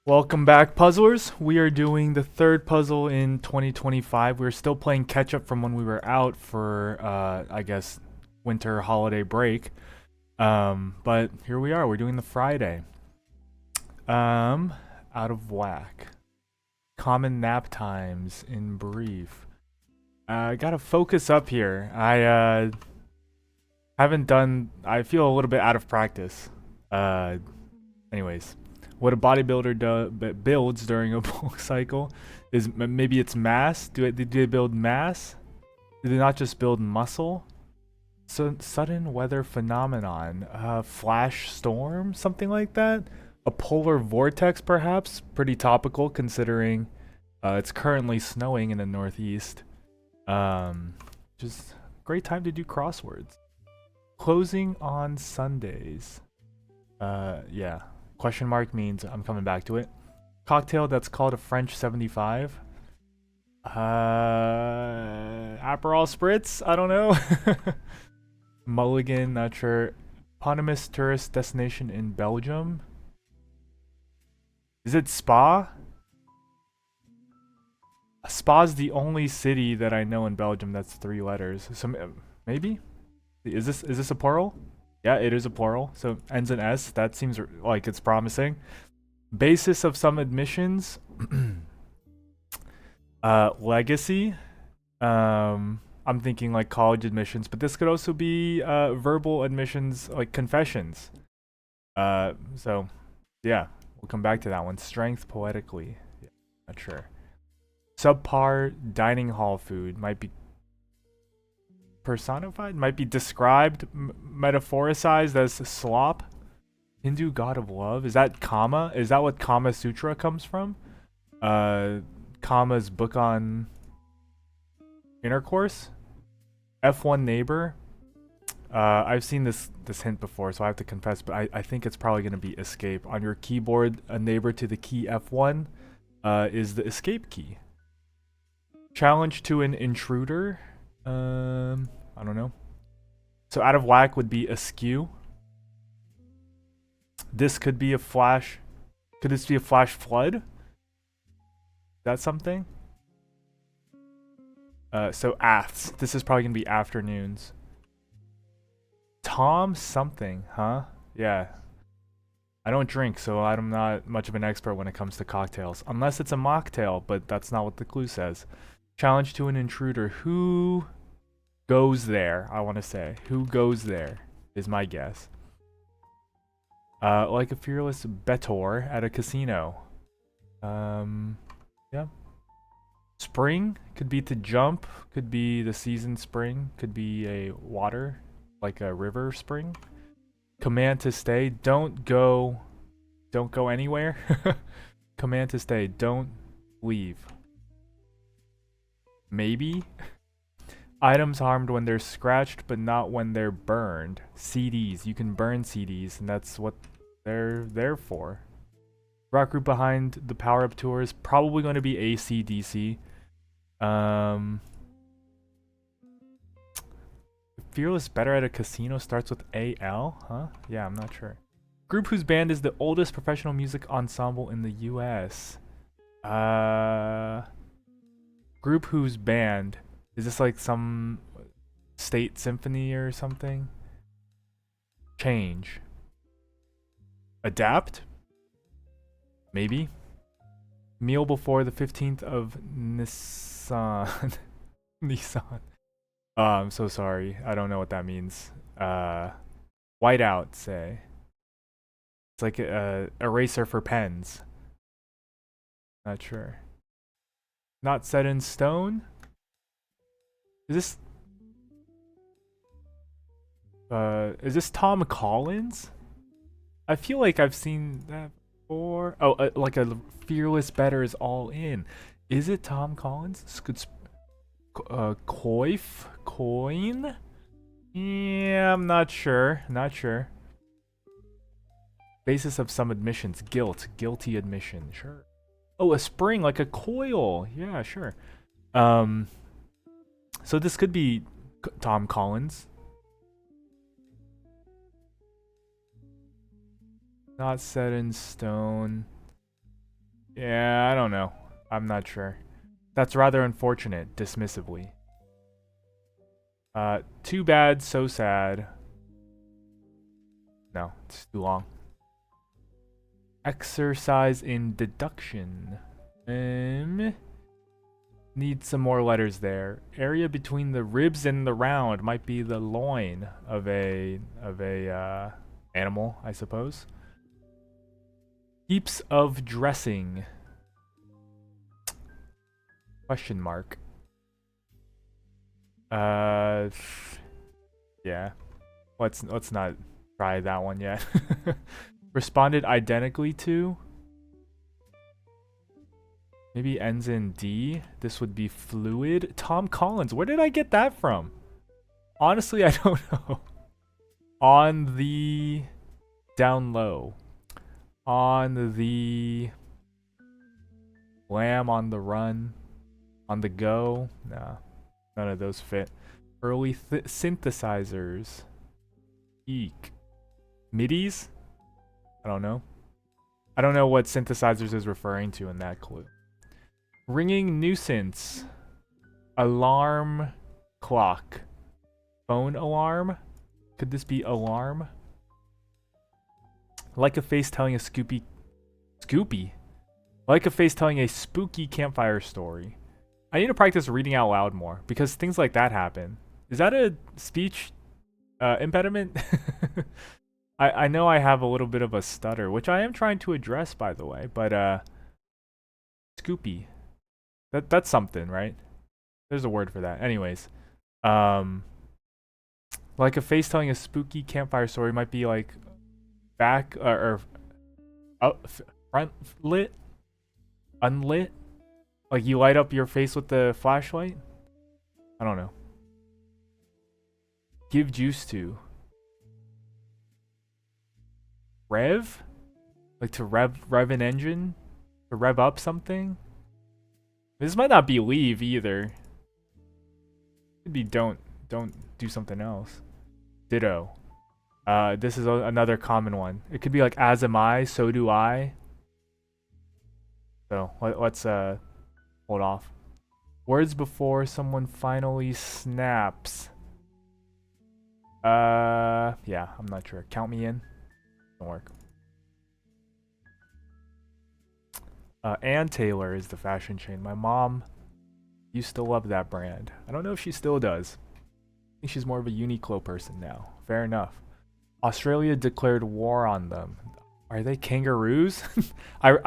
Welcome back, puzzlers. We are doing the third puzzle in 2025. We're still playing catch up from when we were out for, I guess, winter holiday break. But here we are. We're doing the Friday. Out of whack. Common nap times in brief. I gotta focus up here. I haven't done. I feel a little bit out of practice. Anyways. What a bodybuilder builds during a bulk cycle is maybe it's mass. Do they build mass? Do they not just build muscle? So sudden weather phenomenon, flash storm, something like that. A polar vortex, perhaps. Pretty topical considering it's currently snowing in the Northeast. Just great time to do crosswords. Closing on Sundays. Yeah. Question mark means I'm coming back to it. Cocktail that's called a French 75. Aperol Spritz? I don't know. Mulligan, not sure. Eponymous tourist destination in Belgium. Is it Spa? Spa's the only city that I know in Belgium that's 3 letters. So maybe? Is this a plural? Yeah, it is a plural, so ends in S. That seems like it's promising. Basis of some admissions. Legacy. I'm thinking like college admissions, but this could also be verbal admissions, like confessions. So yeah, we'll come back to that one. Strength poetically. Yeah, not sure. Subpar dining hall food might be personified, might be described, metaphoricized as slop. Hindu god of love. Is that Kama? Is that what Kama Sutra comes from? Kama's book on intercourse. F1 neighbor. I've seen this hint before, so I have to confess, but I think it's probably going to be escape. On your keyboard, a neighbor to the key F1 is the escape key. Challenge to an intruder. I don't know. So out of whack would be askew. This could be a flash. Could this be a flash flood? Is that something? So aths. This is probably gonna be afternoons. Tom something, huh? Yeah. I don't drink, so I'm not much of an expert when it comes to cocktails. Unless it's a mocktail, but that's not what the clue says. Challenge to an intruder. Who goes there? I want to say. Who goes there is my guess. Like a fearless bettor at a casino. Yeah. Spring could be to jump. Could be the season spring. Could be a water, like a river spring. Command to stay. Don't go anywhere. Command to stay. Don't leave. Maybe. Items harmed when they're scratched, but not when they're burned. CDs. You can burn CDs, and that's what they're there for. Rock group behind the power-up tour is probably going to be AC/DC. Fearless Better at a Casino starts with AL, huh? Yeah, I'm not sure. Group whose band is the oldest professional music ensemble in the US. Group whose band. Is this like some state symphony or something? Change. Adapt? Maybe. Meal before the 15th of Nissan. Nissan. I'm so sorry. I don't know what that means. Whiteout, say. It's like a eraser for pens. Not sure. Not set in stone? Is this Tom Collins? I feel like I've seen that before. Oh, like a fearless better is all in. Is it Tom Collins? Coin? Yeah, I'm not sure. Not sure. Basis of some admissions. Guilty admission. Sure. Oh, a spring, like a coil. Yeah, sure. So this could be Tom Collins. Not set in stone. Yeah, I don't know. I'm not sure. That's rather unfortunate, dismissively. Too bad, so sad. No, it's too long. Exercise in deduction. Need some more letters there. Area between the ribs and the round might be the loin of a animal, I suppose. Heaps of dressing. Question mark. Yeah. Let's not try that one yet. Responded identically to. Maybe ends in D. This would be fluid. Tom Collins. Where did I get that from? Honestly, I don't know. On the down low. On the lamb on the run. On the go. Nah. None of those fit. Early synthesizers. Eek. MIDIs? I don't know. I don't know what synthesizers is referring to in that clue. Ringing nuisance. Alarm clock. Phone alarm? Could this be alarm? Like a face telling a Scoopy. Like a face telling a spooky campfire story. I need to practice reading out loud more because things like that happen. Is that a speech impediment? I know I have a little bit of a stutter, which I am trying to address, by the way. But Scoopy. That's something, right? There's a word for that. Anyways, like a face telling a spooky campfire story might be like back or front lit, unlit. Like you light up your face with the flashlight. I don't know. Give juice to. Rev, like to rev an engine, to rev up something. This might not be leave either. Could be don't do something else. Ditto. This is another common one. It could be like as am I, so do I. So let's hold off. Words before someone finally snaps. Yeah, I'm not sure. Count me in. Don't work. Ann Taylor is the fashion chain. My mom used to love that brand. I don't know if she still does. I think she's more of a Uniqlo person now. Fair enough. Australia declared war on them. Are they kangaroos?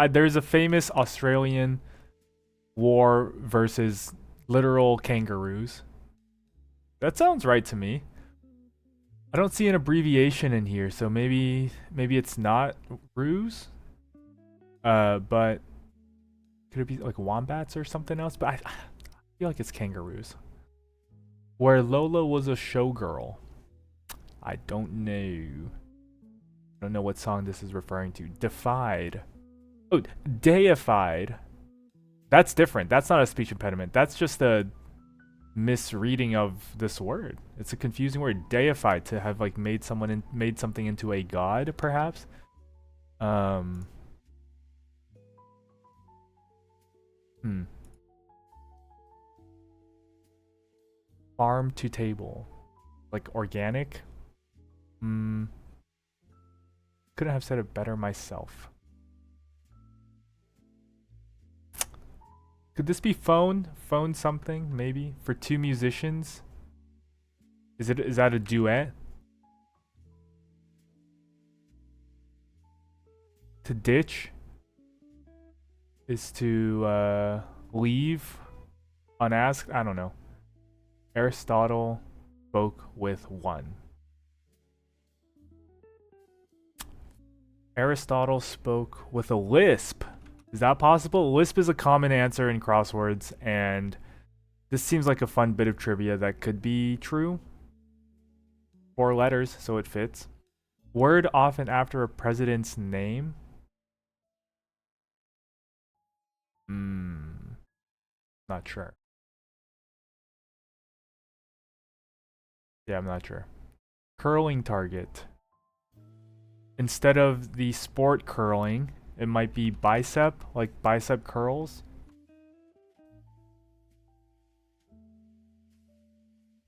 There's a famous Australian war versus literal kangaroos. That sounds right to me. I don't see an abbreviation in here, so maybe it's not ruse. But could it be like wombats or something else? But I feel like it's kangaroos. Where Lola was a showgirl. I don't know. I don't know what song this is referring to. Defied. Oh, deified. That's different. That's not a speech impediment. That's just a misreading of this word. It's a confusing word. Deified, to have like made something into a god, perhaps. Farm to table. Like organic? Couldn't have said it better myself. Could this be phone? Phone something, maybe? For two musicians? Is that a duet? To ditch is to leave unasked? I don't know. Aristotle spoke with one. Aristotle spoke with a lisp. Is that possible? Lisp is a common answer in crosswords, and this seems like a fun bit of trivia that could be true. 4 letters, so it fits. Word often after a president's name. Not sure. Yeah, I'm not sure. Curling target. Instead of the sport curling, It might be bicep, like bicep curls.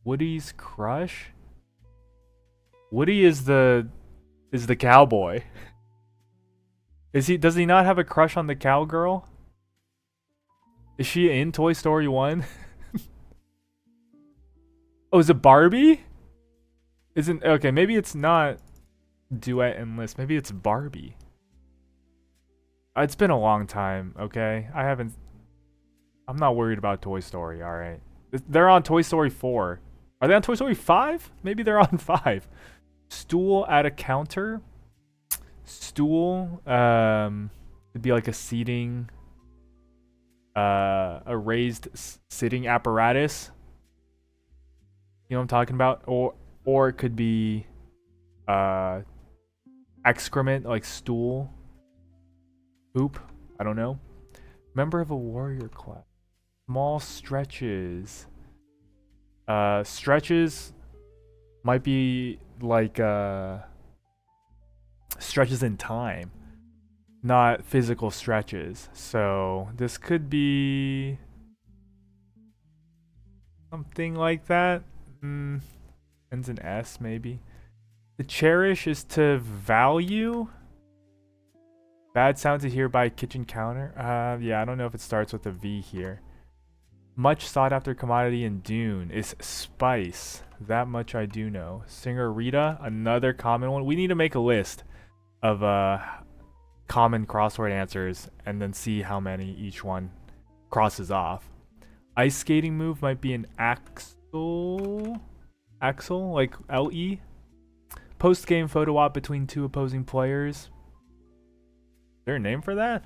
Woody's crush? Woody is the cowboy. Does he not have a crush on the cowgirl? Is she in Toy Story 1? Oh, is it Barbie? Isn't okay, maybe it's not Duet and List. Maybe it's Barbie. It's been a long time, okay? I'm not worried about Toy Story, alright. They're on Toy Story 4. Are they on Toy Story 5? Maybe they're on 5. Stool at a counter. Stool, it'd be like a seating, a raised sitting apparatus. You know what I'm talking about? Or it could be, excrement, like stool. Poop. I don't know. Member of a warrior class. Small stretches. Stretches might be like, stretches in time, not physical stretches. So this could be something like that. Ends in S, maybe. To cherish is to value. Bad sound to hear by kitchen counter. Yeah, I don't know if it starts with a V here. Much sought after commodity in Dune is spice. That much I do know. Singer Rita, another common one. We need to make a list of common crossword answers and then see how many each one crosses off. Ice skating move might be an axle, like LE. Post game photo op between two opposing players. Is there a name for that?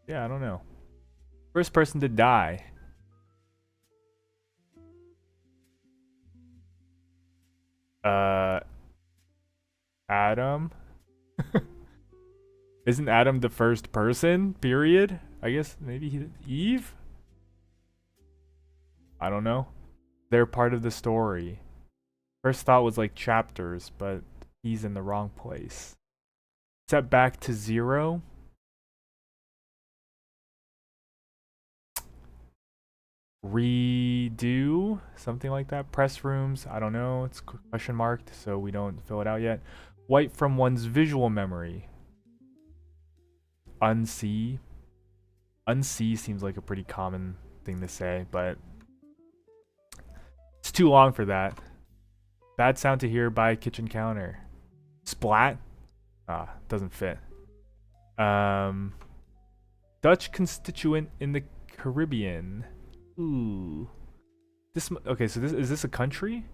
Yeah, I don't know. First person to die. Adam. Isn't Adam the first person? Period. I guess maybe Eve? I don't know. They're part of the story. First thought was like chapters, but he's in the wrong place. Set back to 0. Redo, something like that. Press rooms, I don't know. It's question marked, so we don't fill it out yet. Wipe from one's visual memory. Unsee. Unsee seems like a pretty common thing to say, but it's too long for that. Bad sound to hear by kitchen counter. Splat? Doesn't fit. Dutch constituent in the Caribbean. Ooh. Okay, so is this a country?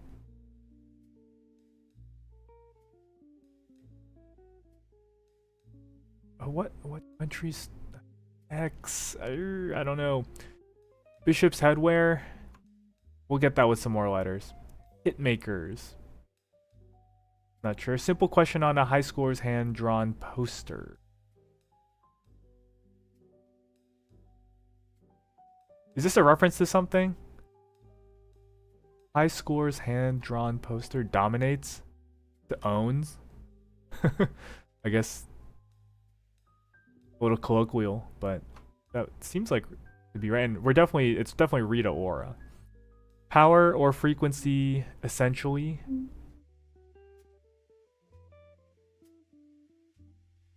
What countries? X. I don't know. Bishop's headwear. We'll get that with some more letters. Hitmakers. Not sure. Simple question on a high score's hand-drawn poster. Is this a reference to something? High score's hand-drawn poster dominates. The owns. I guess a little colloquial, but that seems like to be right. And it's definitely Rita Ora. Power or frequency, essentially. Is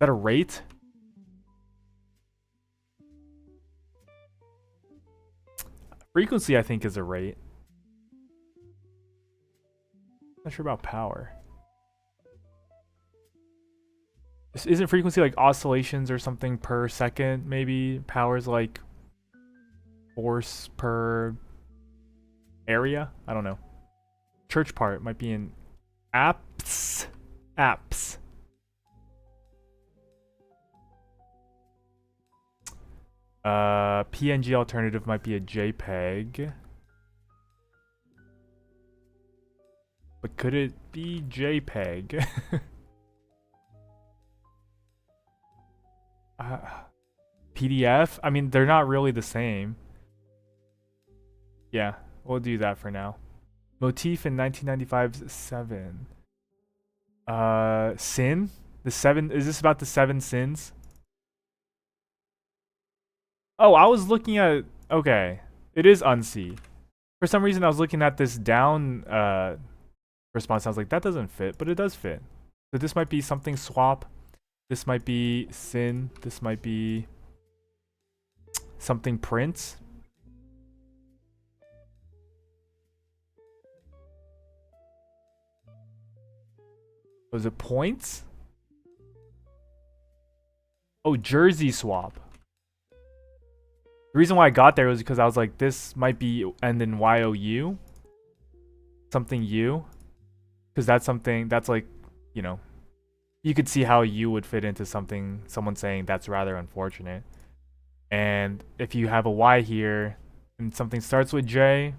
that a rate? Frequency, I think, is a rate. Not sure about power. Isn't frequency like oscillations or something per second? Maybe power's like force per area? I don't know. Church part might be in apps. Apps. PNG alternative might be a JPEG. But could it be JPEG? PDF? I mean, they're not really the same. Yeah, we'll do that for now. Motif in 1995's Seven. Sin? The seven, is this about the 7 sins? Oh, I was looking at... Okay. It is unsee. For some reason, I was looking at this down response. I was like, that doesn't fit, but it does fit. So this might be something swap. This might be sin. This might be something print. Was it points? Oh, jersey swap. The reason why I got there was because I was like, this might be end in YOU. Something U. Because that's something, that's like, you know, you could see how you would fit into something, someone saying that's rather unfortunate. And if you have a Y here and something starts with J,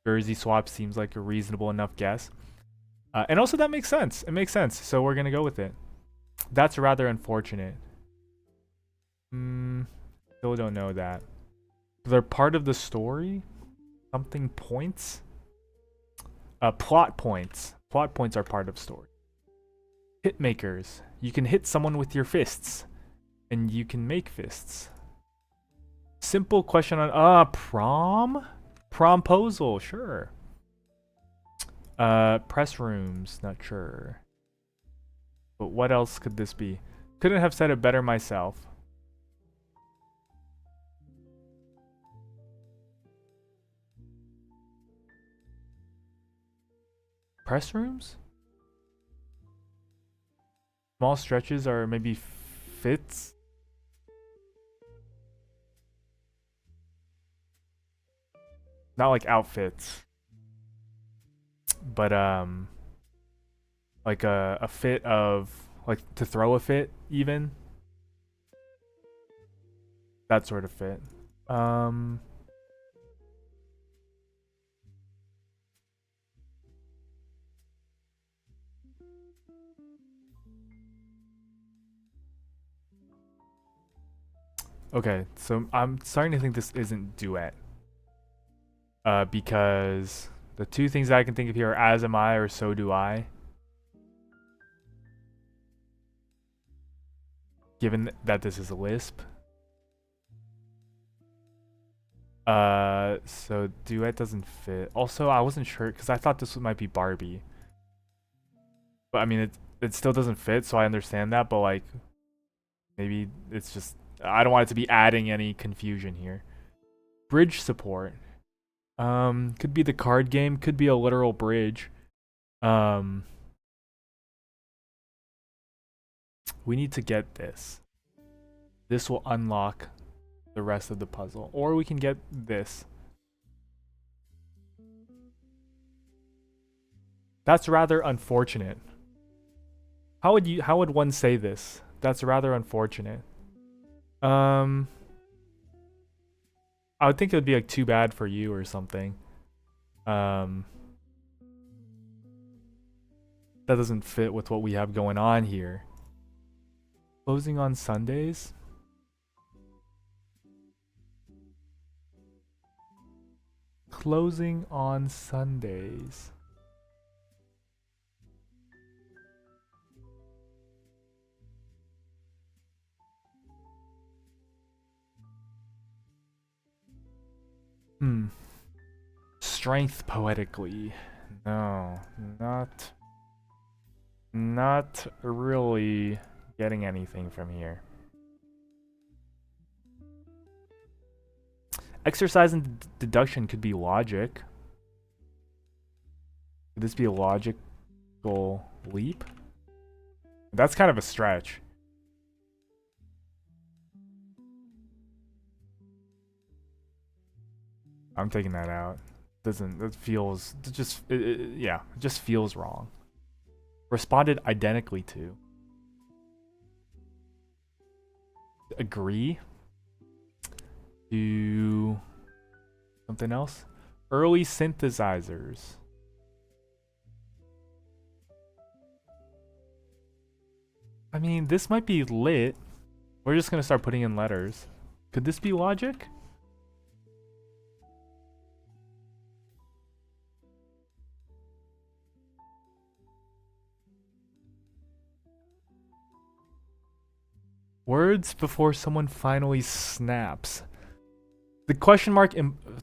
jersey swap seems like a reasonable enough guess. And also that makes sense. It makes sense. So we're going to go with it. That's rather unfortunate. Still don't know that. They're part of the story? Something points? Plot points. Plot points are part of story. Hit makers. You can hit someone with your fists. And you can make fists. Simple question on prom? Promposal, sure. Press rooms, not sure. But what else could this be? Couldn't have said it better myself. Press rooms? Small stretches are maybe fits? Not like outfits. But like a fit of like to throw a fit even. That sort of fit. Okay, so I'm starting to think this isn't duet. Because the two things I can think of here are as am I or so do I. Given that this is a Lisp. So duet doesn't fit. Also, I wasn't sure because I thought this might be Barbie. But I mean, it still doesn't fit, so I understand that. But like, maybe it's just I don't want it to be adding any confusion here. Bridge support. Could be the card game. Could be a literal bridge. We need to get this. This will unlock the rest of the puzzle. Or we can get this. That's rather unfortunate. How would one say this? That's rather unfortunate. I would think it would be like too bad for you or something. That doesn't fit with what we have going on here. Closing on Sundays? Closing on Sundays. Strength poetically. No, not really getting anything from here. Exercise and deduction could be logic. Could this be a logical leap? That's kind of a stretch. I'm taking that out. It feels, it just feels wrong. Responded identically to. Agree. Do something else. Early synthesizers. I mean, this might be lit. We're just gonna start putting in letters. Could this be logic? Words before someone finally snaps. The question mark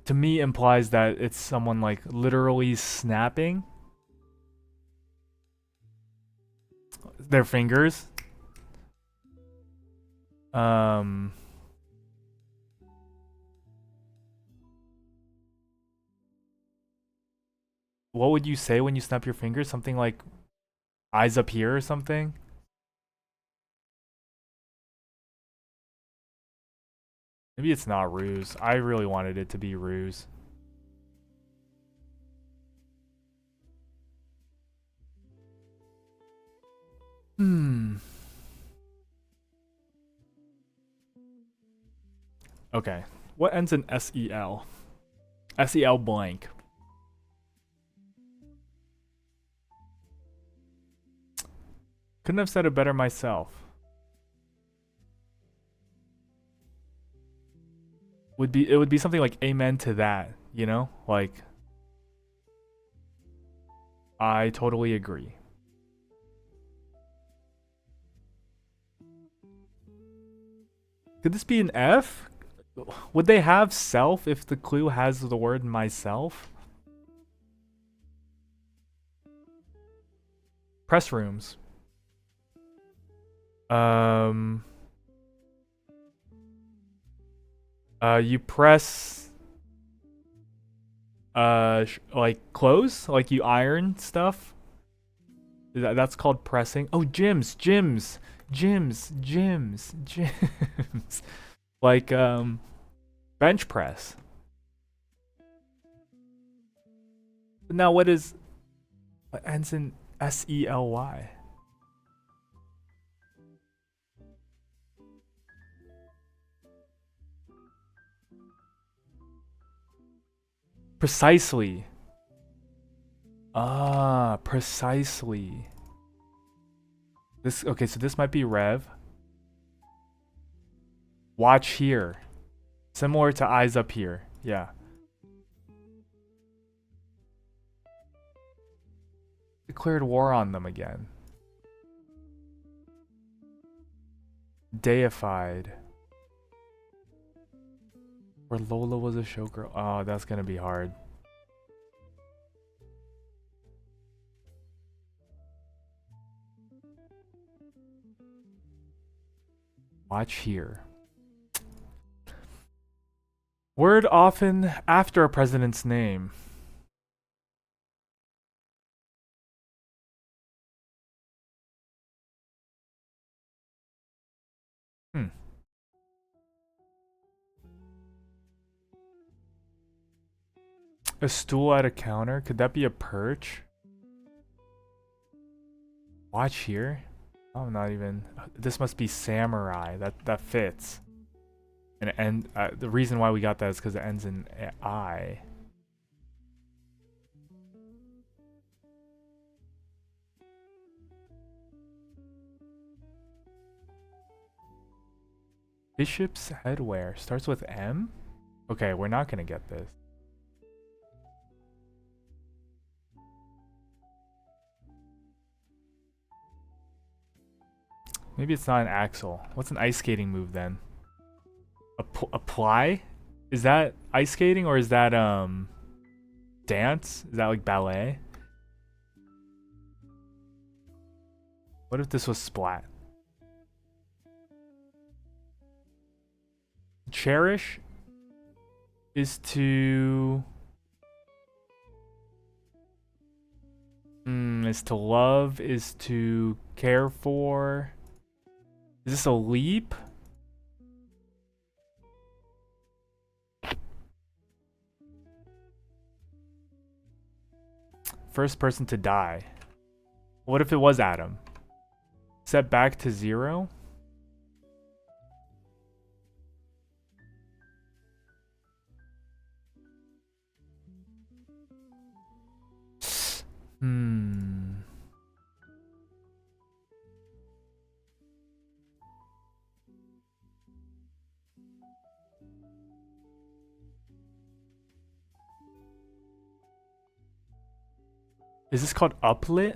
to me implies that it's someone like literally snapping their fingers. What would you say when you snap your fingers? Something like eyes up here or something? Maybe it's not ruse. I really wanted it to be ruse. Okay. What ends in SEL? SEL blank. Couldn't have said it better myself. It would be something like amen to that, you know? Like I totally agree. Could this be an F? Would they have self if the clue has the word myself? Press rooms. You press like clothes, like you iron stuff. That's called pressing. Oh, gyms. Like bench press. Now what ends in SELY? Precisely. Ah, precisely. Okay, so this might be Rev. Watch here. Similar to eyes up here. Yeah. Declared war on them again. Deified. Where Lola was a showgirl. Oh, that's gonna be hard. Watch here. Word often after a president's name. A stool at a counter? Could that be a perch? Watch here? Oh, not even. This must be samurai. That fits. And the reason why we got that is because it ends in I. Bishop's headwear starts with M? Okay, we're not gonna get this. Maybe it's not an axle. What's an ice skating move then? Apply? Is that ice skating or is that dance? Is that like ballet? What if this was splat? Cherish is to is to love, is to care for. Is this a leap? First person to die. What if it was Adam? Set back to 0? Is this called uplit?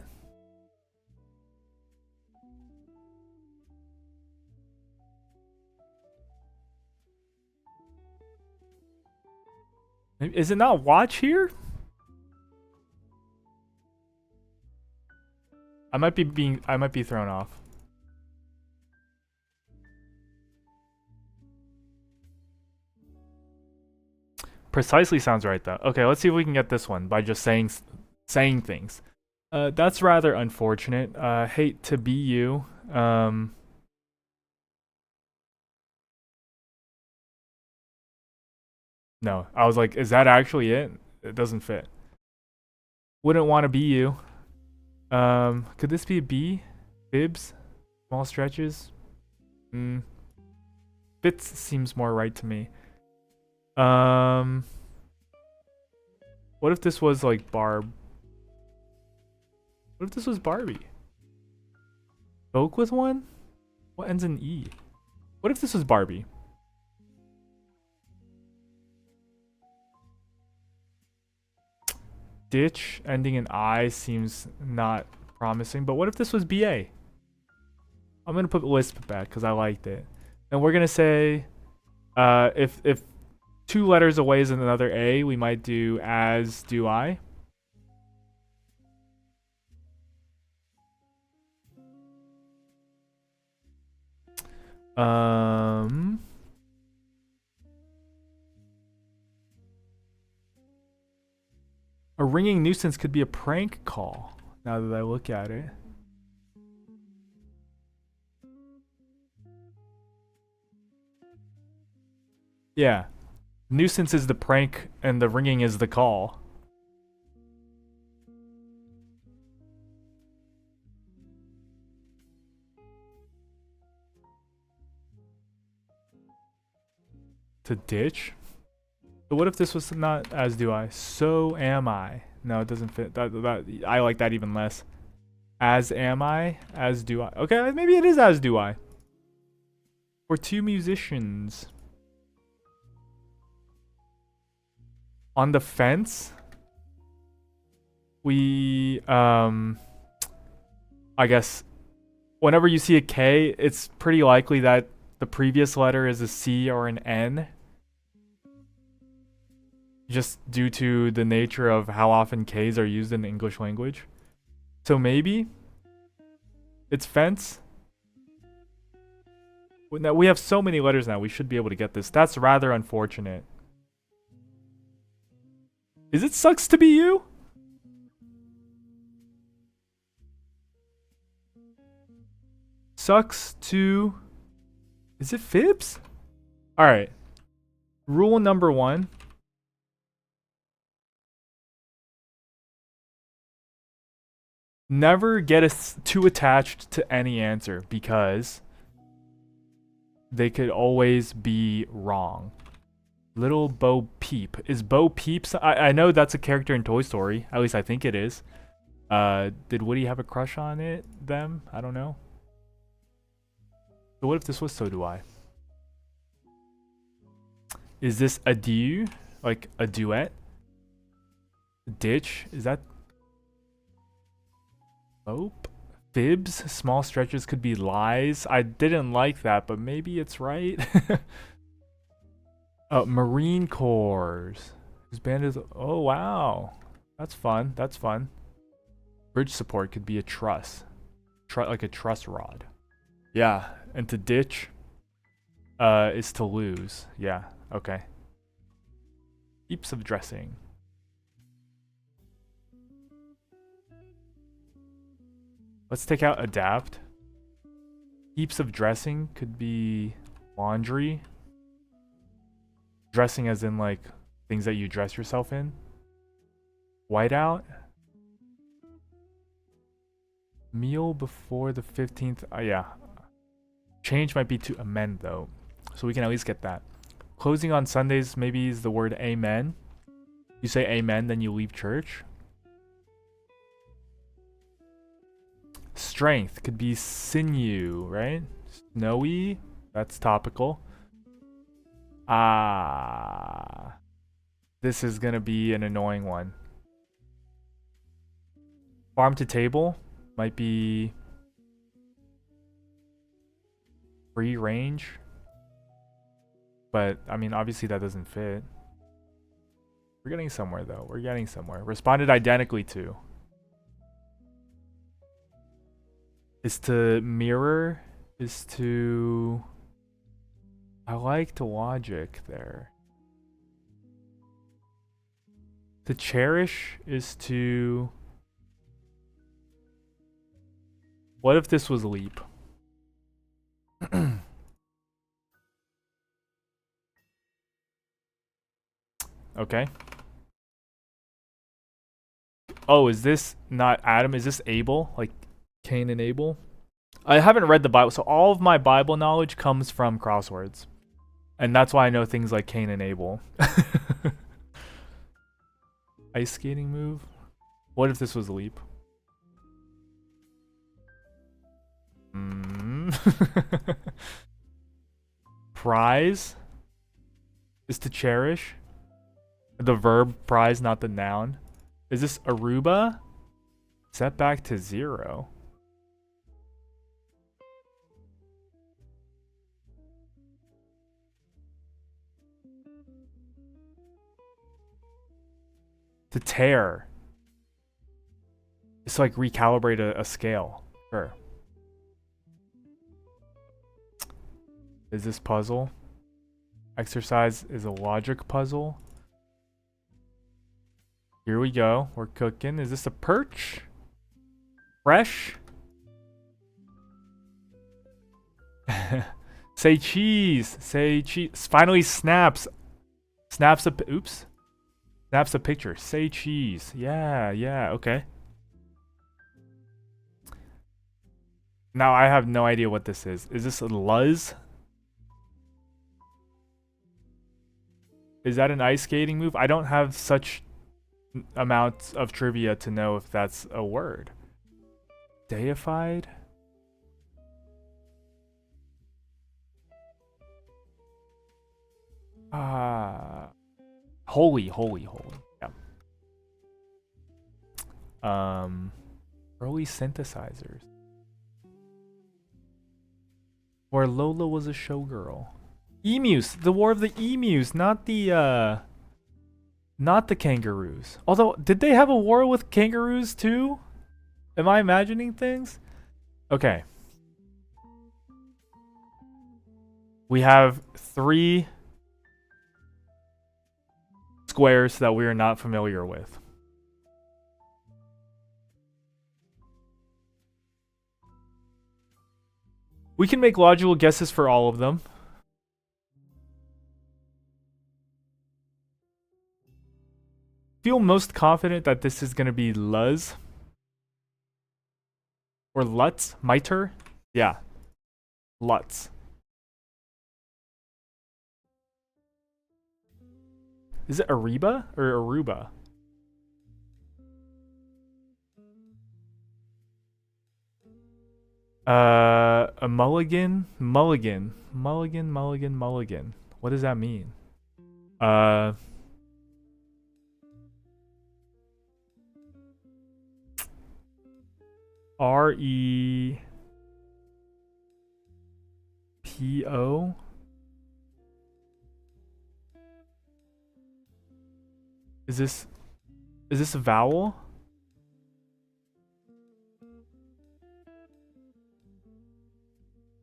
Is it not watch here? I might be thrown off. Precisely sounds right though. Okay, let's see if we can get this one by just saying things. That's rather unfortunate. Hate to be you. No, I was like, is that actually it? It doesn't fit. Wouldn't want to be you. Could this be a B? Bibs? Small stretches? Fits seems more right to me. What if this was like Barb? What if this was Barbie? Spoke with one? What ends in E? What if this was Barbie? Ditch ending in I seems not promising, but what if this was BA? I'm gonna put Lisp back because I liked it. And we're gonna say if 2 letters away is another A, we might do as do I. A ringing nuisance could be a prank call, now that I look at it. Yeah. Nuisance is the prank and the ringing is the call. To ditch? So what if this was not as do I? So am I. No, it doesn't fit. That I like that even less. As am I? As do I. Okay, maybe it is as do I. For 2 musicians. On the fence? We I guess whenever you see a K, it's pretty likely that the previous letter is a C or an N. Just due to the nature of how often K's are used in the English language. So maybe it's fence. Now we have so many letters now, we should be able to get this. That's rather unfortunate. Is it sucks to be you? Sucks to... Is it fibs? Alright. Rule number 1. Never get too attached to any answer because they could always be wrong. Little Bo Peep. Is Bo Peep... I know that's a character in Toy Story. At least I think it is. Did Woody have a crush on it? Them? I don't know. So what if this was So Do I? Is this a du? Like a duet? Ditch? Is that... Nope. Fibs? Small stretches could be lies. I didn't like that, but maybe it's right. Marine Corps. Whose band is... Oh, wow. That's fun. That's fun. Bridge support could be a truss. Like a truss rod. Yeah. And to ditch is to lose. Yeah. Okay. Heaps of dressing. Let's take out adapt. Heaps of dressing could be laundry. Dressing as in like things that you dress yourself in. Whiteout. Meal before the 15th. Yeah. Change might be to amend though. So we can at least get that. Closing on Sundays maybe is the word amen. You say amen, then you leave church. Strength could be sinew, right? Snowy. That's topical. This is gonna be an annoying one. Farm to table might be free range. But I mean obviously that doesn't fit. We're getting somewhere though. We're getting somewhere. Responded identically to. Is to mirror. Is to... I liked logic there. To cherish is to... What if this was leap? Okay. Oh, is this not Adam? Is this Abel? Like Cain and Abel? I haven't read the Bible, so all of my Bible knowledge comes from crosswords. And that's why I know things like Cain and Abel. Ice skating move? What if this was leap? Prize is to cherish. The verb prize, not the noun. Is this Aruba? Set back to 0. To tear. It's like recalibrate a scale. Sure. Is this puzzle? Exercise is a logic puzzle. Here we go. We're cooking. Is this a perch? Fresh? Say cheese. Say cheese. Finally snaps. Snaps a... Oops. Snaps a picture. Say cheese. Yeah, yeah, okay. Now I have no idea what this is. Is this a Luz? Is that an ice skating move? I don't have such amounts of trivia to know if that's a word. Deified? Holy. Yeah. Early synthesizers. Where Lola was a showgirl. Emus, the War of the Emus, not the kangaroos. Although, did they have a war with kangaroos too? Am I imagining things? Okay. We have 3 squares that we are not familiar with. We can make logical guesses for all of them. Feel most confident that this is going to be Luz. Or Lutz? Miter? Yeah. Lutz. Is it Ariba or Aruba? A mulligan? Mulligan. What does that mean? R-E-P-O? Is this a vowel?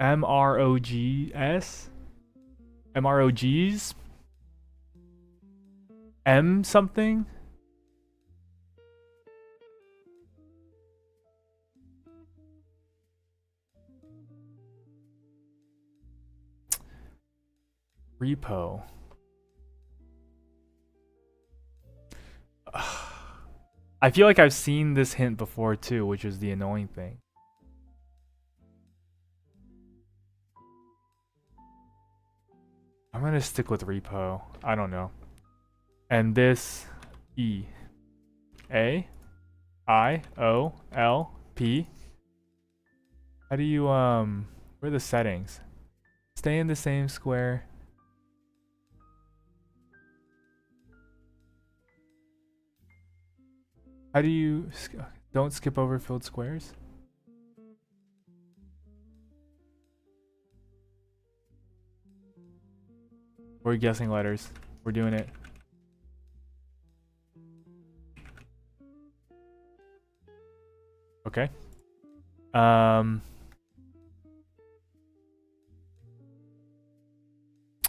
M-R-O-G-S? M-R-O-Gs? M something? Repo. I feel like I've seen this hint before too, which is the annoying thing. I'm gonna stick with repo. I don't know. And this E. A. I. O. L. P. How do you, where are the settings? Stay in the same square. How do you... Don't skip over filled squares? We're guessing letters. We're doing it. Okay.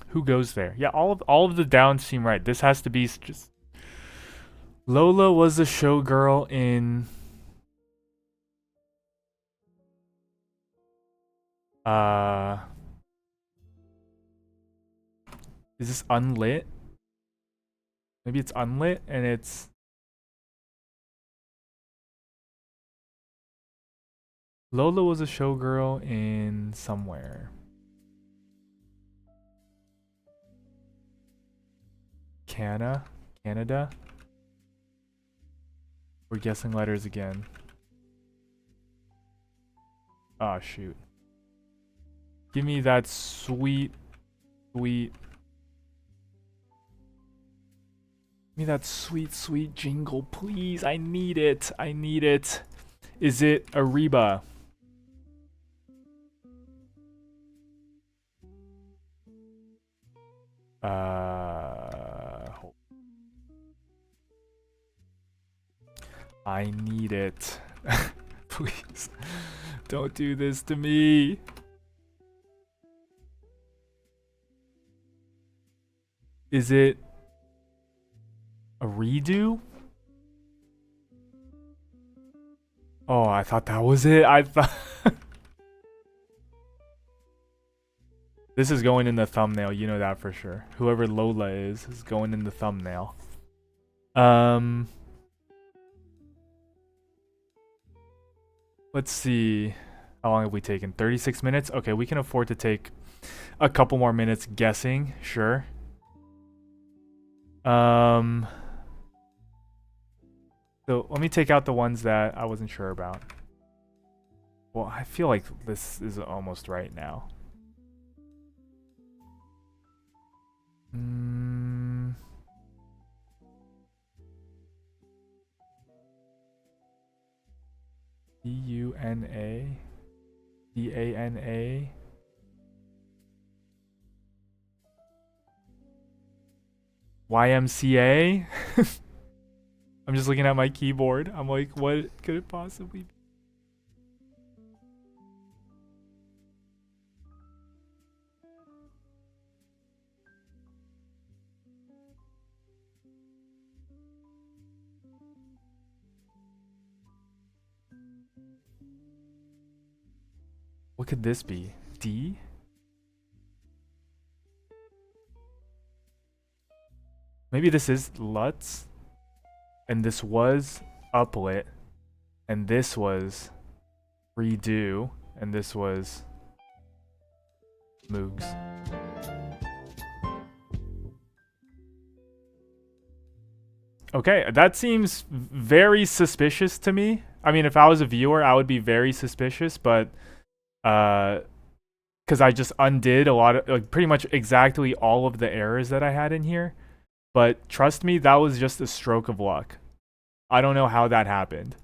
Who goes there? Yeah, all of the downs seem right. This has to be just. Lola was a showgirl in. Is this unlit? Maybe it's unlit and it's. Lola was a showgirl in somewhere. Canada? We're guessing letters again. Oh, shoot. Give me that sweet. Give me that sweet jingle, please. I need it. Is it Ariba? I need it. Please. Don't do this to me. Is it a redo? Oh, I thought that was it. I thought this is going in the thumbnail, you know that for sure. Whoever Lola is going in the thumbnail. Let's see. How long have we taken? 36 minutes? Okay, we can afford to take a couple more minutes guessing, sure. So let me take out the ones that I wasn't sure about. Well, I feel like this is almost right now. D-U-N-A D-A-N-A YMCA? I'm just looking at my keyboard. I'm like, what could it possibly be? What could this be? D? Maybe this is Lutz, and this was uplit, and this was redo, and this was Moogs. Okay, that seems very suspicious to me. I mean, if I was a viewer, I would be very suspicious, but because I just undid a lot of, like, pretty much exactly all of the errors that I had in here. But trust me, that was just a stroke of luck. I don't know how that happened.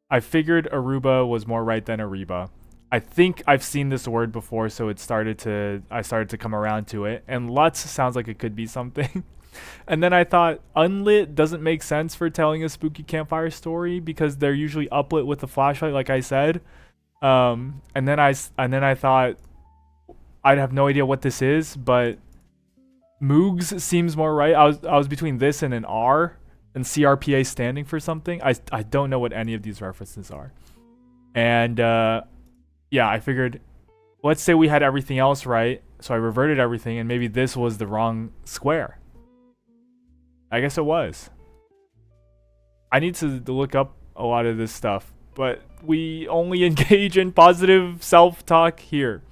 I figured Aruba was more right than Ariba. I think I've seen this word before, so I started to come around to it. And Lutz sounds like it could be something. And then I thought unlit doesn't make sense for telling a spooky campfire story because they're usually uplit with a flashlight, like I said. And then I thought I'd have no idea what this is, but Moogs seems more right. I was between this and an R, and CRPA standing for something. I don't know what any of these references are. And yeah, I figured, let's say we had everything else right, so I reverted everything, and maybe this was the wrong square. I guess it was. I need to look up a lot of this stuff, but we only engage in positive self-talk here.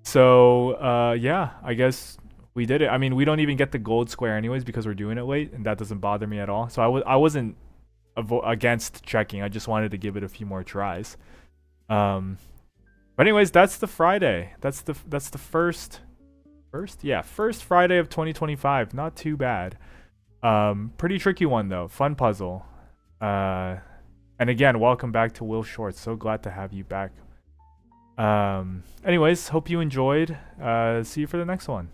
So yeah, I guess we did it. I mean, we don't even get the gold square anyways because we're doing it late, and that doesn't bother me at all. So I wasn't against checking. I just wanted to give it a few more tries. But anyways, that's the Friday. That's the first Friday of 2025. Not too bad. Pretty tricky one though. Fun puzzle. And again, welcome back to Will Shorts. So glad to have you back. Anyways, hope you enjoyed. See you for the next one.